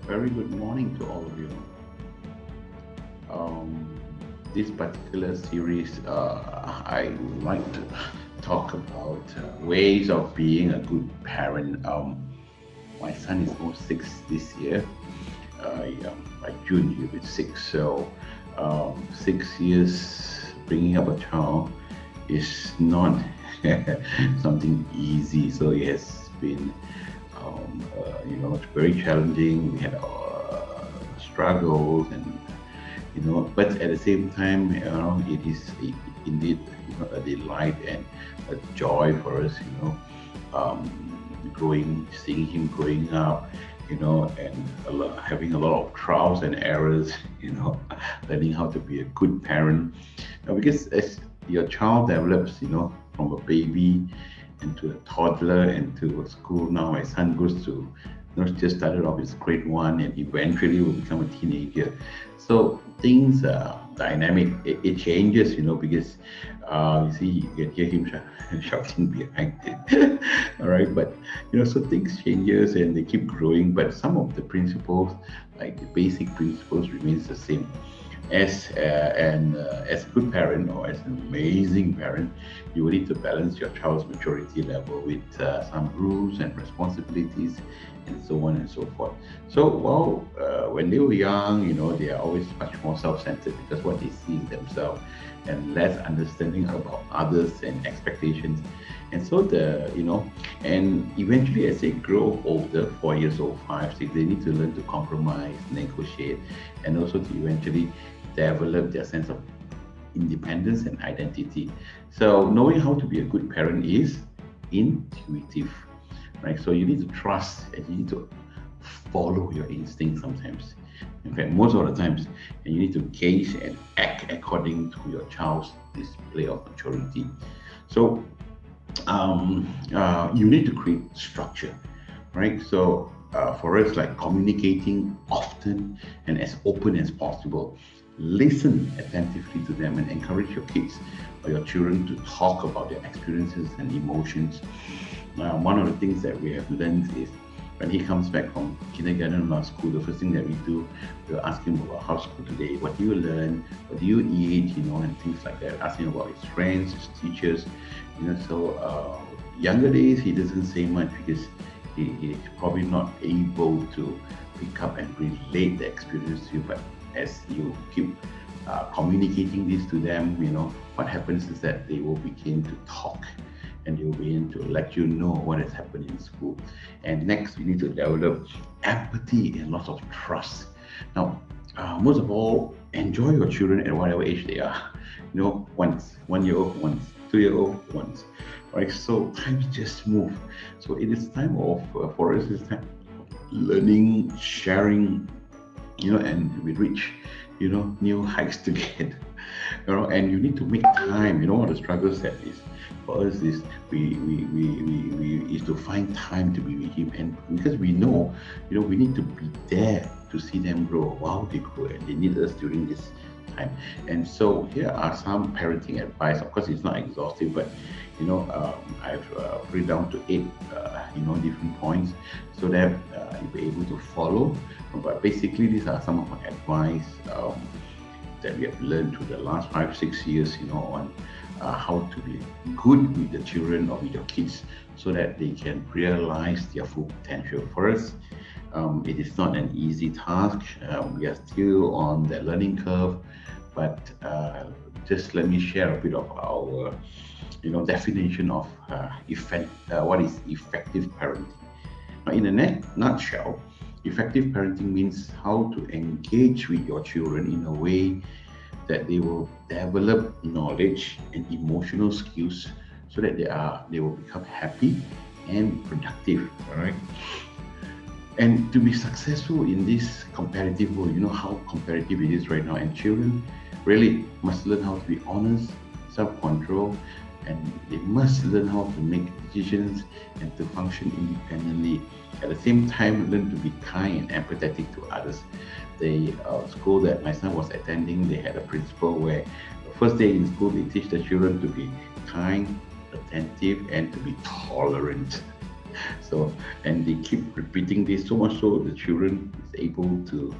Very good morning to all of you. Um, this particular series, I would like to talk about ways of being a good parent. My son is almost 6 this year. By June, he'll be 6. So, 6 years bringing up a child is not something easy. So, it has been it's very challenging. We had struggles, and but at the same time, it is indeed a delight and a joy for us. Seeing him growing up, and having a lot of trials and errors. Learning how to be a good parent. Because as your child develops, from a baby into a toddler into a school. Now my son goes to, just started off his grade one and eventually will become a teenager. So things are dynamic. It changes, because you see, you can hear him shouting behind it. All right, but so things changes and they keep growing, but some of the principles, like the basic principles, remains the same. As a good parent or as an amazing parent, you will need to balance your child's maturity level with some rules and responsibilities, and so on and so forth. So, when they were young, they are always much more self-centered because what they see in themselves, and less understanding about others and expectations. And so and eventually as they grow older, 4 years old, 5, 6, they need to learn to compromise, negotiate, and also to eventually develop their sense of independence and identity. So knowing how to be a good parent is intuitive, right? So you need to trust and you need to follow your instinct sometimes. In fact, most of the times, and you need to gauge and act according to your child's display of maturity. So you need to create structure, right? So for us, like communicating often and as open as possible, listen attentively to them and encourage your kids or your children to talk about their experiences and emotions. One of the things that we have learned is when he comes back from kindergarten or school, the first thing that we do, we'll ask him about how's school today, what do you learn, what do you eat, and things like that. Ask him about his friends, his teachers, younger days he doesn't say much because he is probably not able to pick up and relate the experience to you. But as you keep communicating this to them, what happens is that they will begin to talk and they will begin to let you know what has happened in school. And next, we need to develop empathy and lots of trust. Now, most of all, enjoy your children at whatever age they are. Once, 1 year old, once, 2 year old, once. Right? So times just move. So it is time of for us. It's time learning, sharing, and we reach, new heights together. And you need to make time. One of the struggles that is for us is we is to find time to be with him, and because we know, we need to be there to see them grow while they grow, and they need us during this time. And so here are some parenting advice. Of course, it's not exhaustive, but I've put it down to 8, different points so that you'll be able to follow. But basically, these are some of my advice that we have learned through the last 5, 6 years, on how to be good with the children or with your kids so that they can realize their full potential. For us, it is not an easy task. We are still on the learning curve, but just let me share a bit of our, definition of what is effective parenting. Now, in a nutshell, effective parenting means how to engage with your children in a way that they will develop knowledge and emotional skills so that they will become happy and productive. All right. And to be successful in this competitive world, you know how competitive it is right now, and children really must learn how to be honest, self-control, and they must learn how to make decisions and to function independently. At the same time, learn to be kind and empathetic to others. The school that my son was attending, they had a principle where the first day in school, they teach the children to be kind, attentive, and to be tolerant. So, and they keep repeating this so much so the children is able to,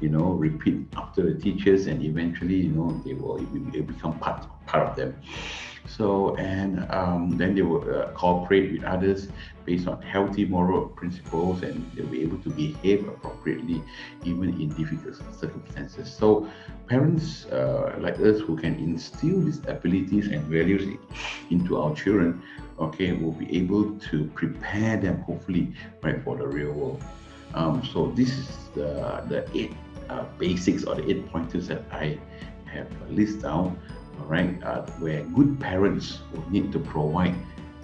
repeat after the teachers, and eventually, it become part of them. So, and then they will cooperate with others based on healthy moral principles, and they'll be able to behave appropriately even in difficult circumstances. So, parents like us who can instill these abilities and values into our children, okay, will be able to prepare them, hopefully, right, for the real world. So, this is the eight basics, or the 8 pointers that I have listed down, all right, where good parents will need to provide,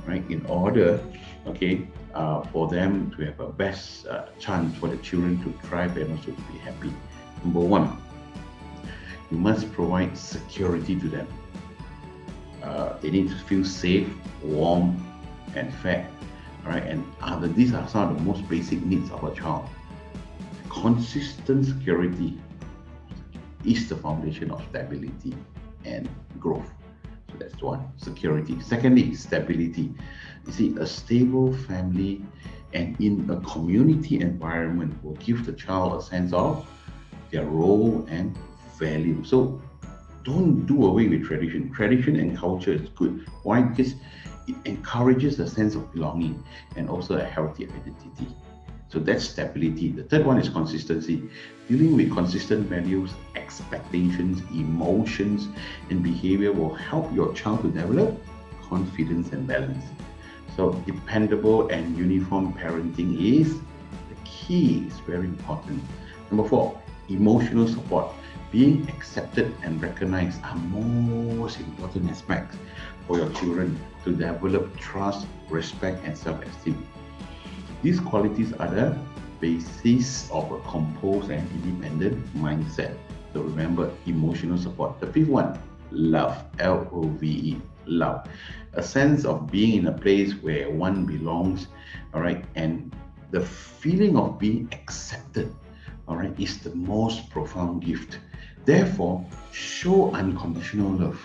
right, in order, okay, for them to have a best chance for the children to thrive and also to be happy. Number one, you must provide security to them. They need to feel safe, warm, and fed. All right, and these are some of the most basic needs of a child. Consistent security is the foundation of stability and growth. So that's one, security. Secondly, stability. You see, a stable family and in a community environment will give the child a sense of their role and value. So don't do away with tradition. Tradition and culture is good. Why? Because it encourages a sense of belonging and also a healthy identity. So that's stability. The third one is consistency. Dealing with consistent values, expectations, emotions, and behavior will help your child to develop confidence and balance. So dependable and uniform parenting is the key. It's very important. Number four, emotional support. Being accepted and recognized are most important aspects for your children to develop trust, respect, and self-esteem. These qualities are the basis of a composed and independent mindset. So remember, emotional support. The fifth one, love, Love. Love. A sense of being in a place where one belongs, all right, and the feeling of being accepted, all right, is the most profound gift. Therefore, show unconditional love.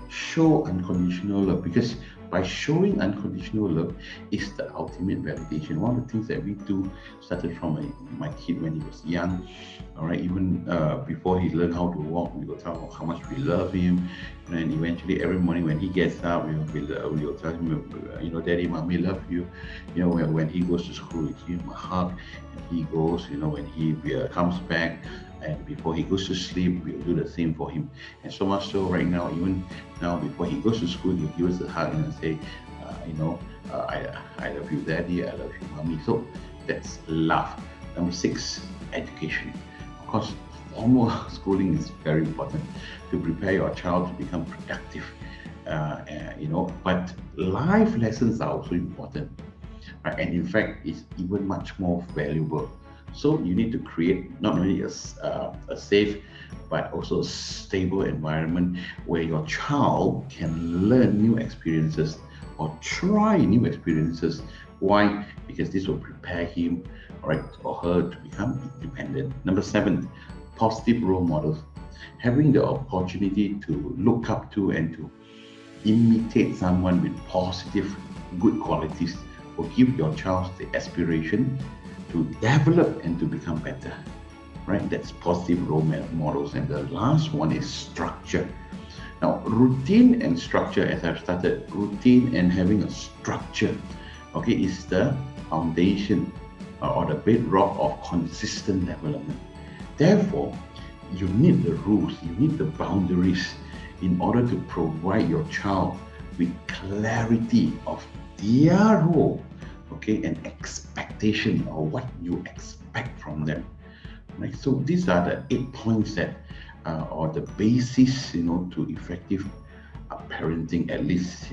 Show unconditional love, because by showing unconditional love is the ultimate validation. One of the things that we do started from my kid when he was young, all right, even before he learned how to walk, we will tell him how much we love him. And eventually every morning when he gets up, we will tell him, Daddy, Mommy love you. When he goes to school, we give him a hug, and he goes, when he comes back, and before he goes to sleep, we'll do the same for him. And so much so right now, even now before he goes to school, he'll give us a hug and say, I love you, Daddy, I love you, Mommy. So that's love. Number six, education. Of course, formal schooling is very important to prepare your child to become productive. But life lessons are also important, right? And in fact, it's even much more valuable. So you need to create not only a safe, but also a stable environment where your child can learn new experiences or try new experiences. Why? Because this will prepare him, right, or her to become independent. Number seven, positive role models. Having the opportunity to look up to and to imitate someone with positive, good qualities will give your child the aspiration to develop and to become better, right? That's positive role models. And the last one is structure. Now, routine and structure, as I've started, routine and having a structure, okay, is the foundation or the bedrock of consistent development. Therefore, you need the rules, you need the boundaries in order to provide your child with clarity of their role, okay, and expectation of what you expect from them, right? So these are the 8 points that or the basis, to effective parenting, at least,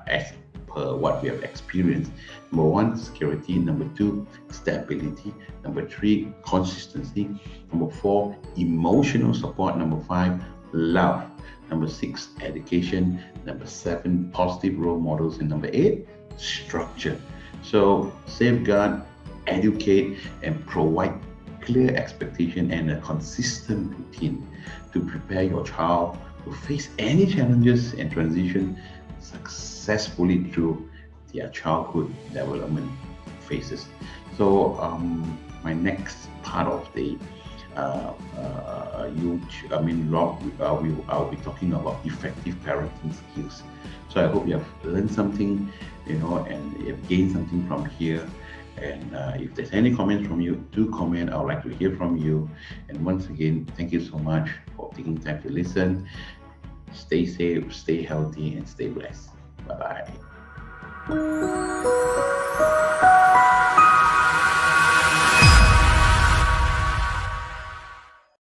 as per what we have experienced. Number one, security. Number two, stability. Number three, consistency. Number four, emotional support. Number five, love. Number six, education. Number seven, positive role models. And number eight, structure. So safeguard, educate, and provide clear expectation and a consistent routine to prepare your child to face any challenges and transition successfully through their childhood development phases. So my next part of the log, I'll be talking about effective parenting skills. So I hope you have learned something, and you have gained something from here. And if there's any comments from you, do comment. I would like to hear from you. And once again, thank you so much for taking time to listen. Stay safe, stay healthy, and stay blessed. Bye bye.